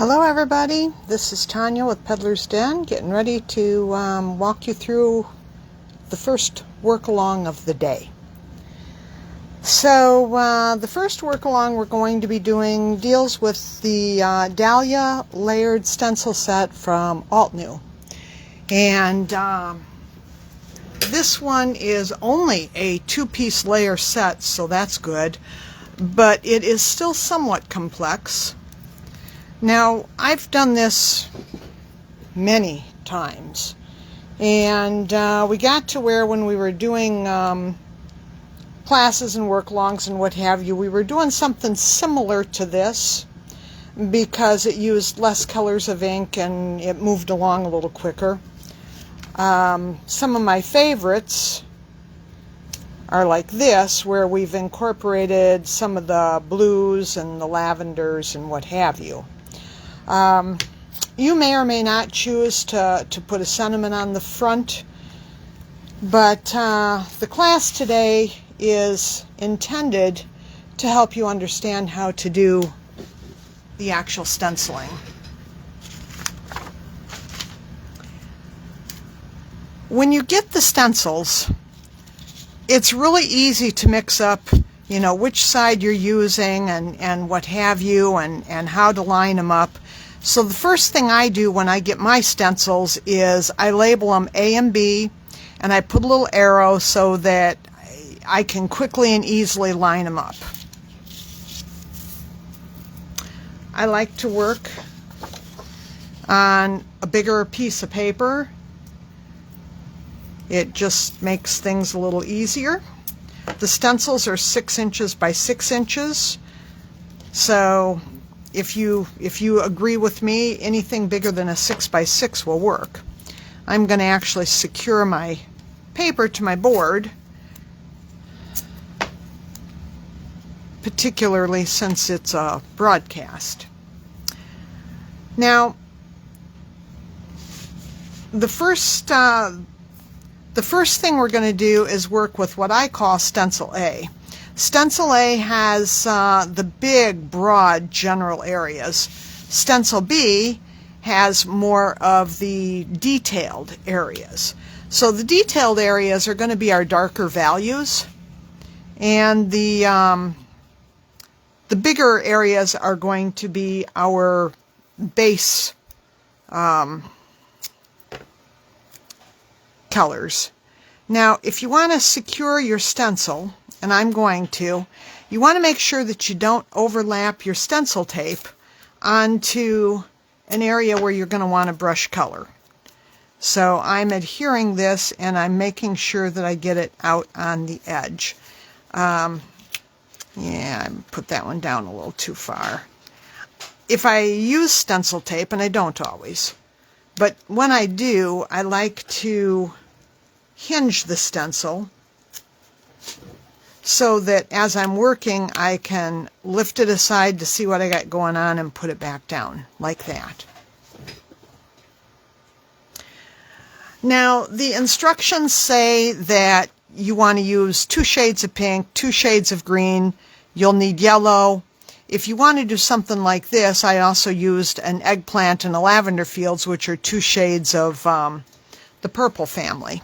Hello everybody, this is Tanya with Peddler's Den, getting ready to walk you through the first work along of the day. So the first work along we're going to be doing deals with the Dahlia layered stencil set from Alt-New. And this one is only a two-piece layer set, so that's good, but it is still somewhat complex. Now, I've done this many times, and we got to where when we were doing classes and work-alongs and what have you, we were doing something similar to this because it used less colors of ink and it moved along a little quicker. Some of my favorites are like this, where we've incorporated some of the blues and the lavenders and what have you. You may or may not choose to put a sentiment on the front, but the class today is intended to help you understand how to do the actual stenciling. When you get the stencils, it's really easy to mix up, you know, which side you're using and what have you, and how to line them up. So the first thing I do when I get my stencils is I label them A and B, and I put a little arrow so that I can quickly and easily line them up. I like to work on a bigger piece of paper. It just makes things a little easier. The stencils are 6 inches by 6 inches, so if you agree with me, anything bigger than a 6 by 6 will work. I'm going to actually secure my paper to my board, particularly since it's a broadcast. Now, the first thing we're going to do is work with what I call Stencil A. Stencil A has the big, broad, general areas. Stencil B has more of the detailed areas. So the detailed areas are going to be our darker values, and the bigger areas are going to be our base colors. Now, if you want to secure your stencil, and I'm going to, you want to make sure that you don't overlap your stencil tape onto an area where you're going to want to brush color. So I'm adhering this, and I'm making sure that I get it out on the edge. Yeah, I put that one down a little too far. If I use stencil tape, and I don't always, but when I do, I like to hinge the stencil so that as I'm working, I can lift it aside to see what I got going on and put it back down, like that. Now, the instructions say that you want to use 2 shades of pink, 2 shades of green. You'll need yellow. If you want to do something like this, I also used an eggplant and a lavender fields, which are 2 shades of the purple family.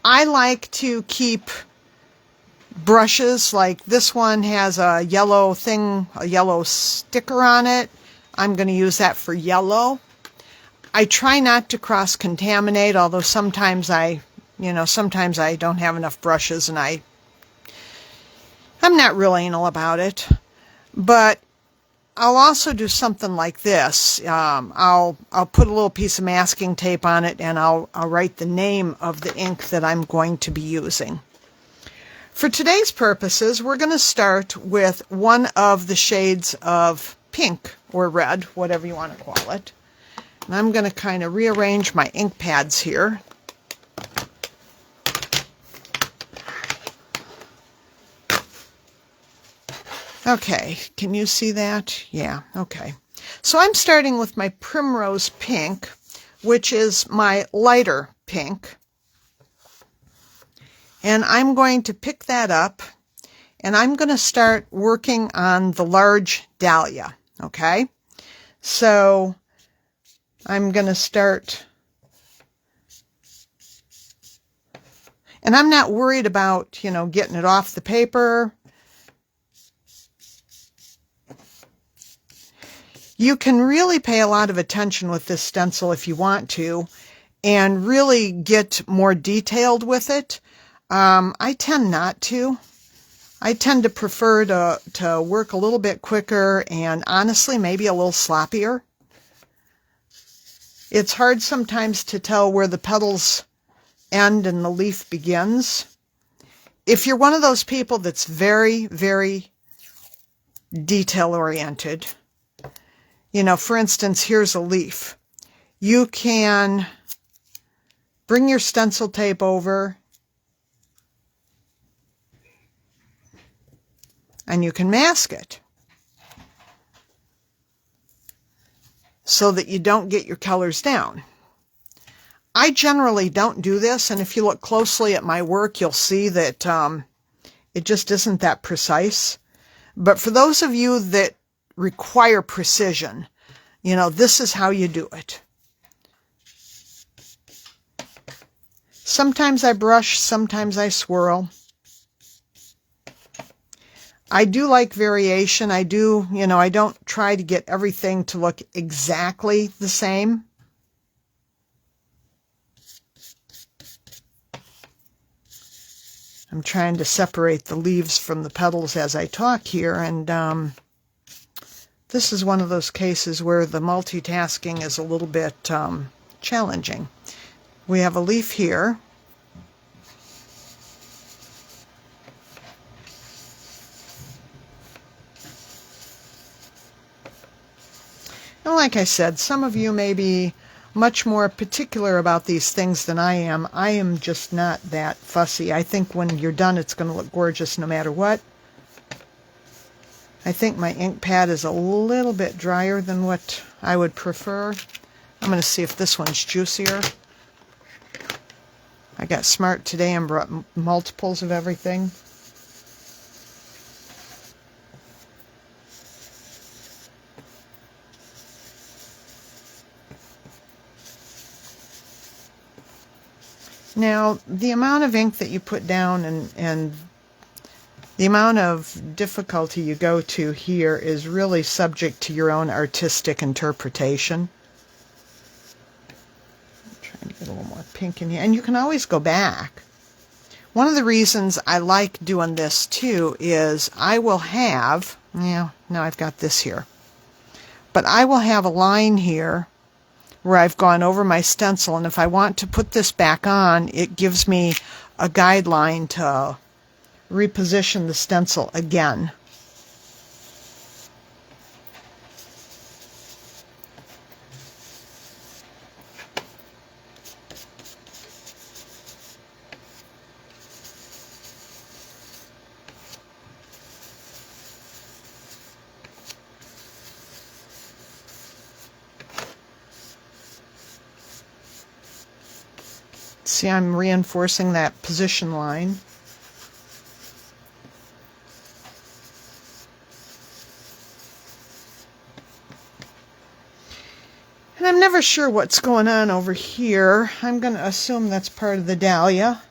I like to keep brushes, like this one has a yellow thing, a yellow sticker on it. I'm going to use that for yellow. I try not to cross-contaminate, although sometimes sometimes I don't have enough brushes and I'm not real anal about it. But I'll also do something like this. I'll put a little piece of masking tape on it, and I'll write the name of the ink that I'm going to be using. For today's purposes, we're going to start with one of the shades of pink or red, whatever you want to call it. And I'm going to kind of rearrange my ink pads here. Okay, can you see that? Yeah, okay. So I'm starting with my Primrose Pink, which is my lighter pink. And I'm going to pick that up, and I'm going to start working on the large Dahlia, okay? So I'm going to start, and I'm not worried about, getting it off the paper. You can really pay a lot of attention with this stencil if you want to, and really get more detailed with it. I tend not to. I tend to prefer to work a little bit quicker and honestly maybe a little sloppier. It's hard sometimes to tell where the petals end and the leaf begins. If you're one of those people that's very, very detail oriented, for instance, here's a leaf. You can bring your stencil tape over and you can mask it so that you don't get your colors down. I generally don't do this, and if you look closely at my work, you'll see that it just isn't that precise. But for those of you that require precision, this is how you do it. Sometimes I brush, sometimes I swirl. I do like variation. I don't try to get everything to look exactly the same. I'm trying to separate the leaves from the petals as I talk here, and this is one of those cases where the multitasking is a little bit challenging. We have a leaf here. And like I said, some of you may be much more particular about these things than I am. I am just not that fussy. I think when you're done, it's going to look gorgeous no matter what. I think my ink pad is a little bit drier than what I would prefer. I'm going to see if this one's juicier. I got smart today and brought multiples of everything. Now, the amount of ink that you put down and the amount of difficulty you go to here is really subject to your own artistic interpretation. I'm trying to get a little more pink in here. And you can always go back. One of the reasons I like doing this too is I will have, now I've got this here, but I will have a line here where I've gone over my stencil, and if I want to put this back on, it gives me a guideline to reposition the stencil again. See, I'm reinforcing that position line. And I'm never sure what's going on over here. I'm going to assume that's part of the Dahlia.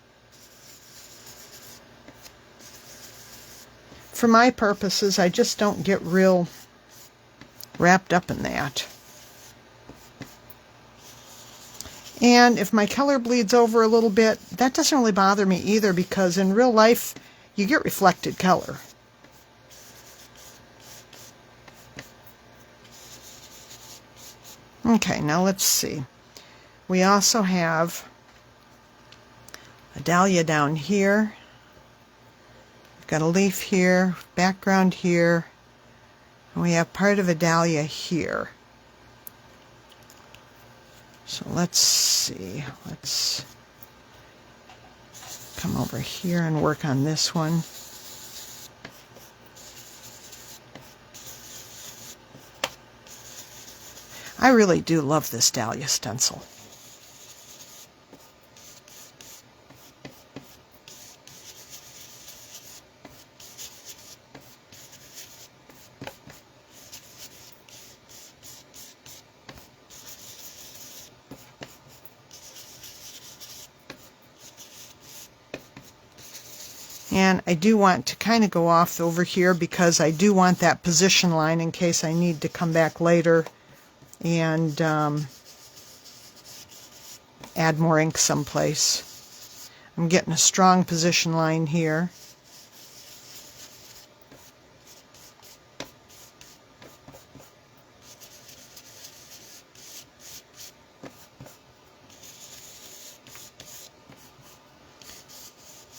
For my purposes, I just don't get real wrapped up in that. And if my color bleeds over a little bit, that doesn't really bother me either, because in real life, you get reflected color. Okay, now let's see. We also have a Dahlia down here. We've got a leaf here, background here, and we have part of a Dahlia here. So let's see, let's come over here and work on this one. I really do love this Dahlia stencil. And I do want to kind of go off over here because I do want that position line in case I need to come back later and add more ink someplace. I'm getting a strong position line here.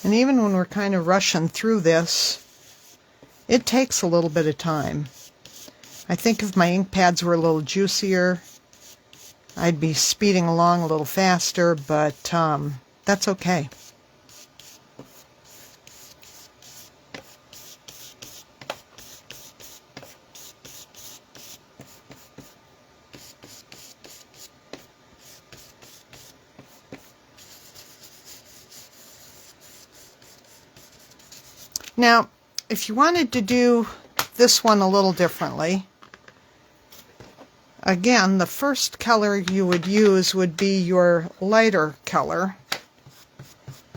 And even when we're kind of rushing through this, it takes a little bit of time. I think if my ink pads were a little juicier, I'd be speeding along a little faster, but that's okay. Now, if you wanted to do this one a little differently, again, the first color you would use would be your lighter color.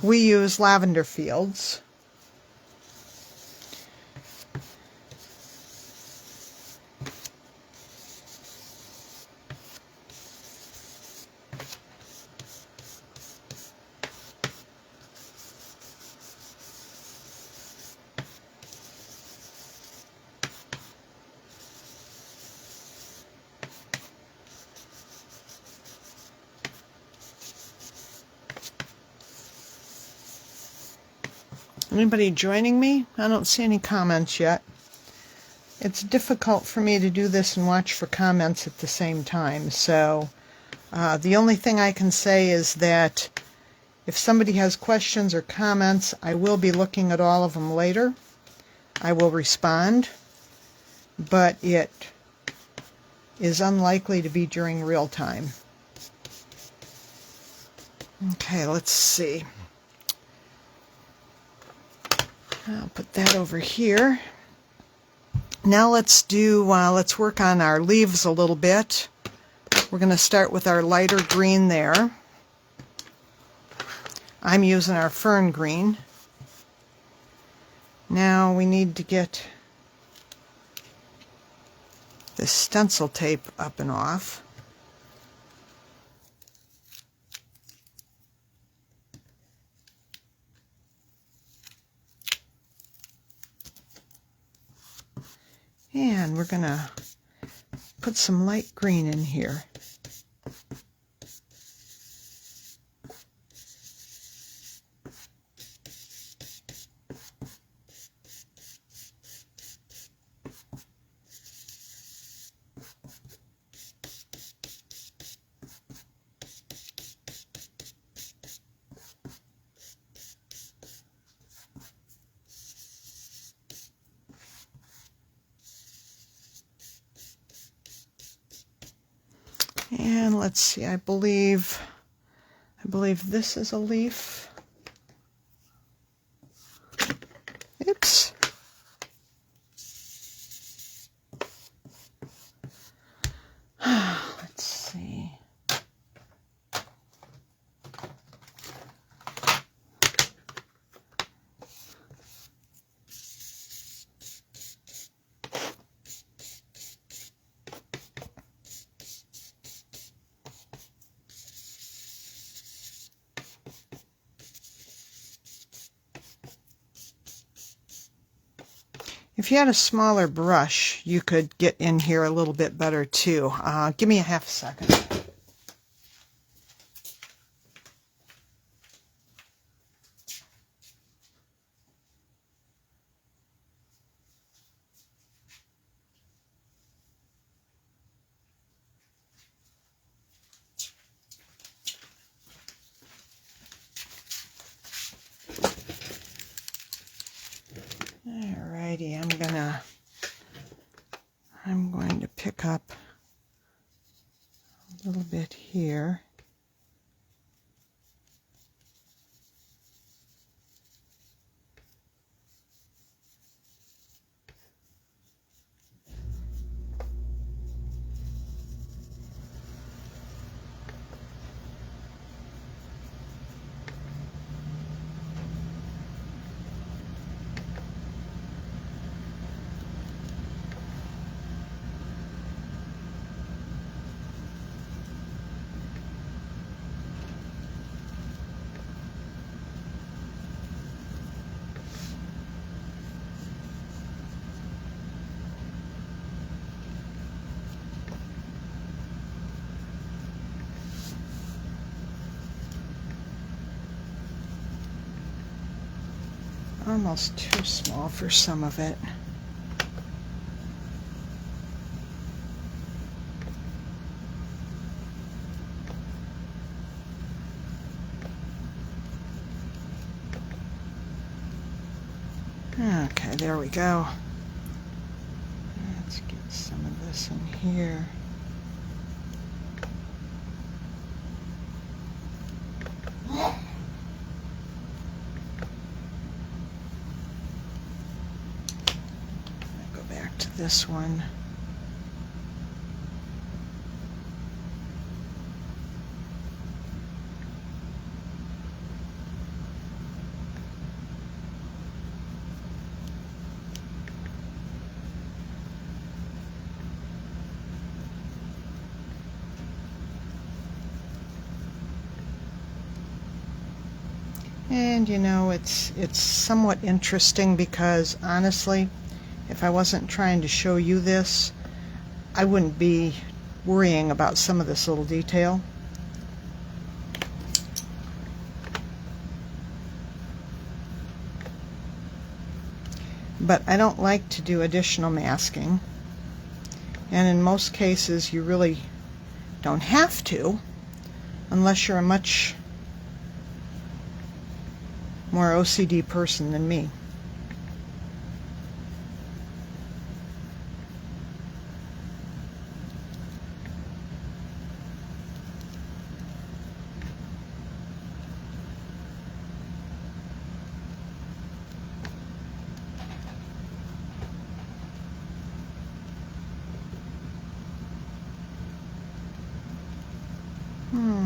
We use Lavender Fields. Anybody joining me? I don't see any comments yet. It's difficult for me to do this and watch for comments at the same time, so the only thing I can say is that if somebody has questions or comments, I will be looking at all of them later. I will respond, but it is unlikely to be during real time. Okay, let's see. I'll put that over here. Now let's work on our leaves a little bit. We're going to start with our lighter green there. I'm using our fern green. Now we need to get this stencil tape up and off. And we're going to put some light green in here. And let's see, I believe this is a leaf. Oops. Let's see. If you had a smaller brush, you could get in here a little bit better too. Give me a half a second. Alrighty, I'm going to pick up a little bit here. almost too small for some of it. Okay, there we go. Let's get some of this in here. Go back to this one. And you know, it's somewhat interesting because honestly, if I wasn't trying to show you this, I wouldn't be worrying about some of this little detail. But I don't like to do additional masking, and in most cases you really don't have to unless you're a much more OCD person than me.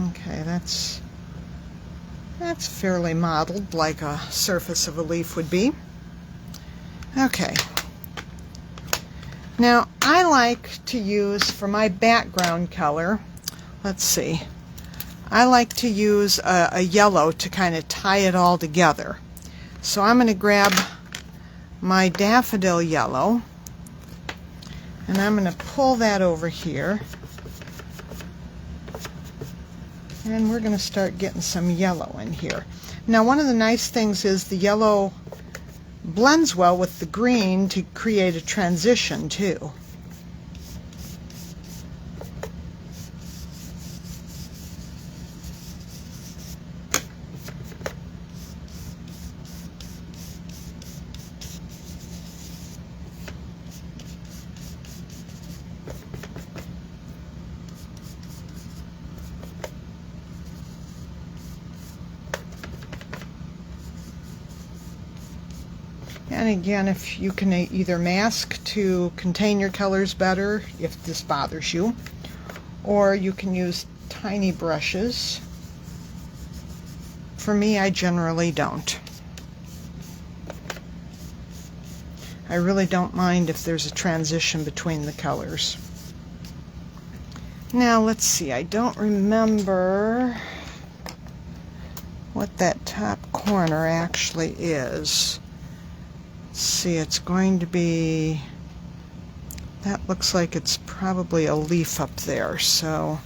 Okay, that's fairly modeled like a surface of a leaf would be. Okay. Now I like to use, for my background color, let's see, I like to use a yellow to kind of tie it all together. So I'm going to grab my daffodil yellow and I'm going to pull that over here. And we're going to start getting some yellow in here. Now one of the nice things is the yellow blends well with the green to create a transition too. And again, if you can either mask to contain your colors better, if this bothers you, or you can use tiny brushes. For me, I generally don't. I really don't mind if there's a transition between the colors. Now let's see, I don't remember what that top corner actually is. See, it's going to be, that looks like it's probably a leaf up there, so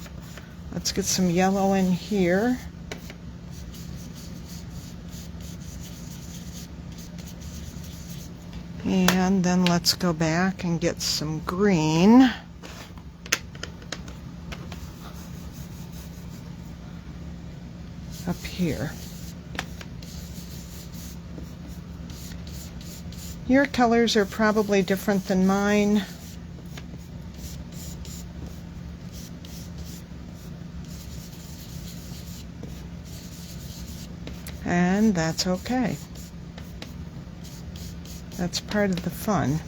let's get some yellow in here. And then let's go back and get some green. Up here. Your colors are probably different than mine. And that's okay. That's part of the fun.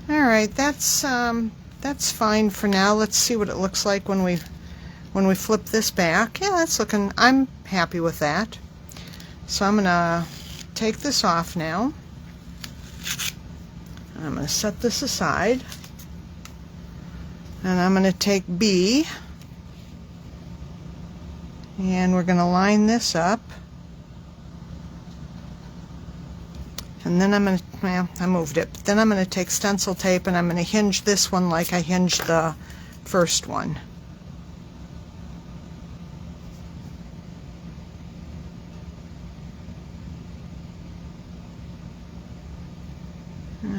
All right, that's fine for now. Let's see what it looks like when we flip this back. Yeah, that's looking, I'm happy with that. So I'm going to take this off now. I'm going to set this aside. And I'm going to take B. And we're going to line this up. And then I'm going to, well, I moved it. Then I'm going to take stencil tape and I'm going to hinge this one like I hinged the first one.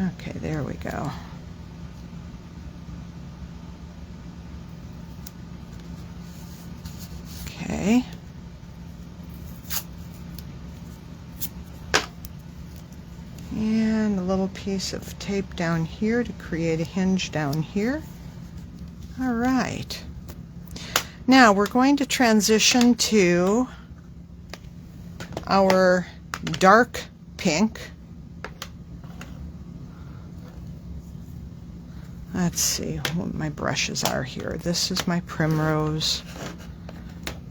Okay, there we go. Okay. And a little piece of tape down here to create a hinge down here. All right. Now we're going to transition to our dark pink. Let's see what my brushes are here. This is my primrose.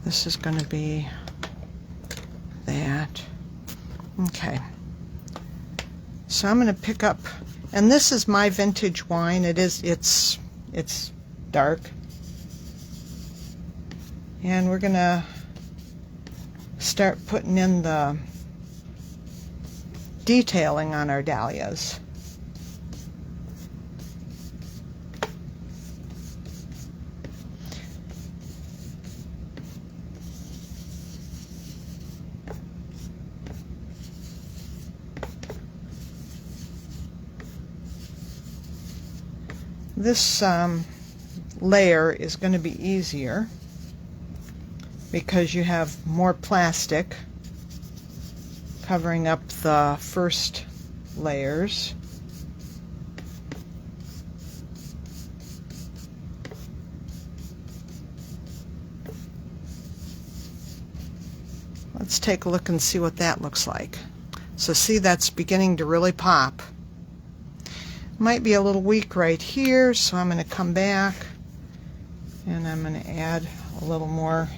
This is going to be that. Okay. So I'm going to pick up, and this is my vintage wine. It's dark. And we're going to start putting in the detailing on our dahlias. This layer is going to be easier because you have more plastic covering up the first layers. Let's take a look and see what that looks like. So see, that's beginning to really pop. Might be a little weak right here, so I'm going to come back and I'm going to add a little more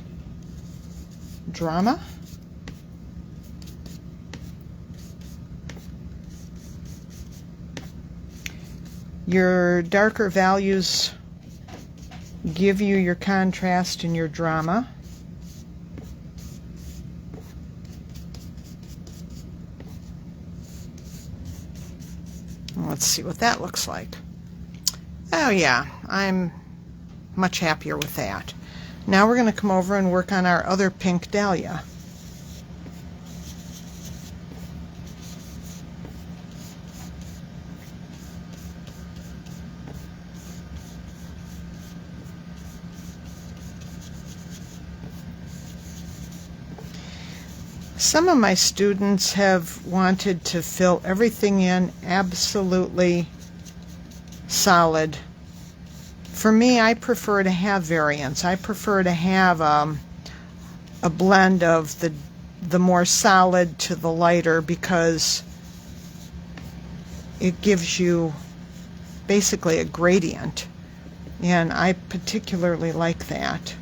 drama. Your darker values give you your contrast and your drama. Let's see what that looks like. Oh yeah, I'm much happier with that. Now we're going to come over and work on our other pink dahlia. Some of my students have wanted to fill everything in absolutely solid. For me, I prefer to have variants. I prefer to have a blend of the more solid to the lighter, because it gives you basically a gradient, and I particularly like that.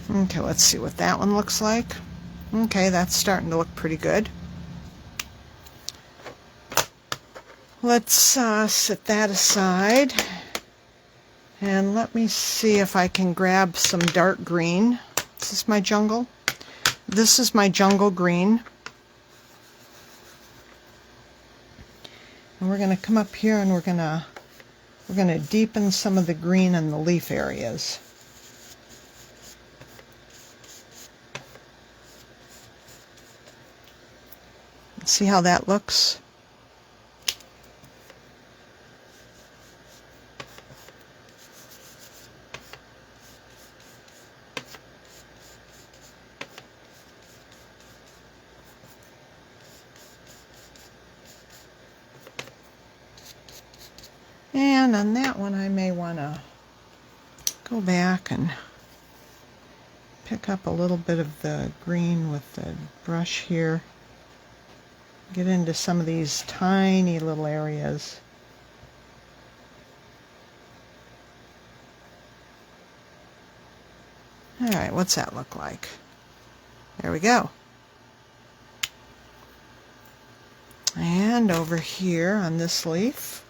Okay, let's see what that one looks like. Okay, that's starting to look pretty good. Let's set that aside, and let me see if I can grab some dark green. Is this my jungle? This is my jungle green. And we're going to come up here and we're going to deepen some of the green in the leaf areas. See how that looks? And on that one, I may want to go back and pick up a little bit of the green with the brush here. Get into some of these tiny little areas. All right, what's that look like? There we go. And over here on this leaf,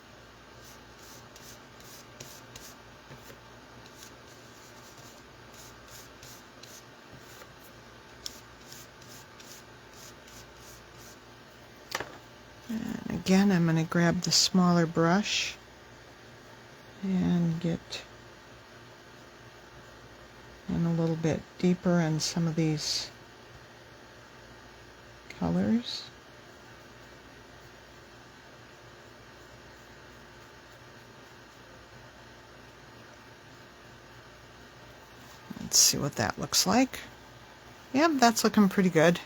and again, I'm going to grab the smaller brush and get in a little bit deeper in some of these colors. Let's see what that looks like. Yep, that's looking pretty good.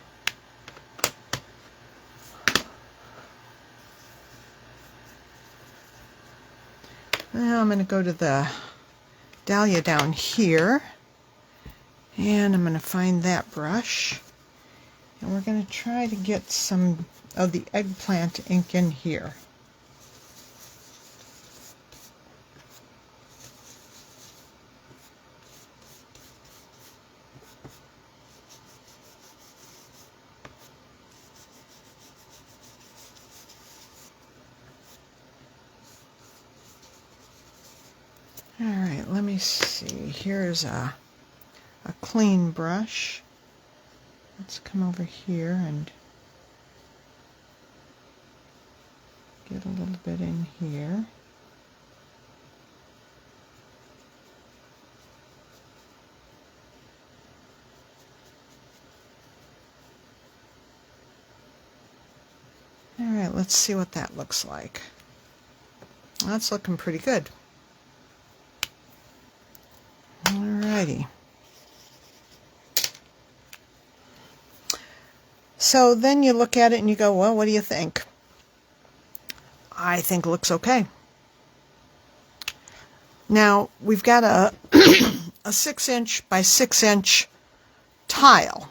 Now I'm going to go to the Dahlia down here, and I'm going to find that brush, and we're going to try to get some of the eggplant ink in here. All right, let me see. Here's a clean brush. Let's come over here and get a little bit in here. All right, let's see what that looks like. That's looking pretty good. Alrighty. So then you look at it and you go, well, what do you think? I think it looks okay. Now, we've got a 6-inch by 6-inch tile.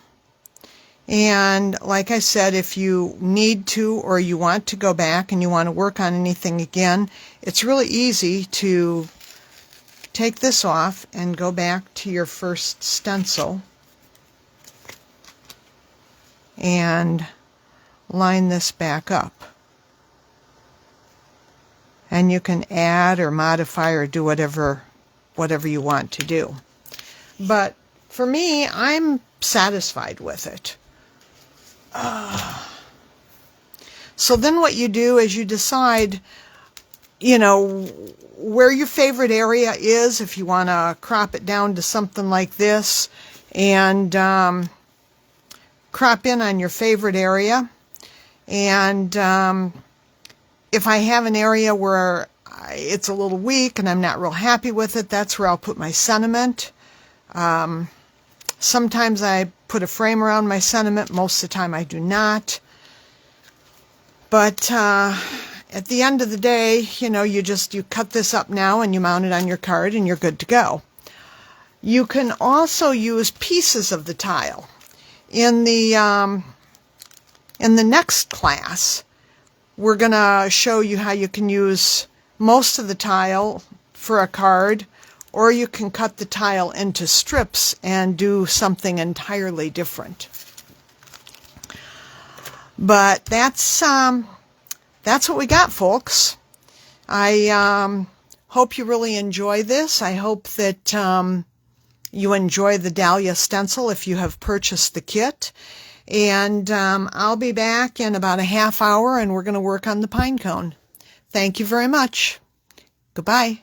And like I said, if you need to or you want to go back and you want to work on anything again, it's really easy to take this off and go back to your first stencil and line this back up. And you can add or modify or do whatever you want to do. But for me, I'm satisfied with it. So then what you do is you decide, where your favorite area is, if you want to crop it down to something like this, and crop in on your favorite area. And if I have an area where it's a little weak and I'm not real happy with it, that's where I'll put my sentiment. Sometimes I put a frame around my sentiment. Most of the time I do not. But at the end of the day, you cut this up now and you mount it on your card and you're good to go. You can also use pieces of the tile. In the next class, we're going to show you how you can use most of the tile for a card, or you can cut the tile into strips and do something entirely different. But that's what we got, folks. I hope you really enjoy this. I hope that you enjoy the Dahlia stencil if you have purchased the kit. And I'll be back in about a half hour and we're going to work on the pine cone. Thank you very much. Goodbye.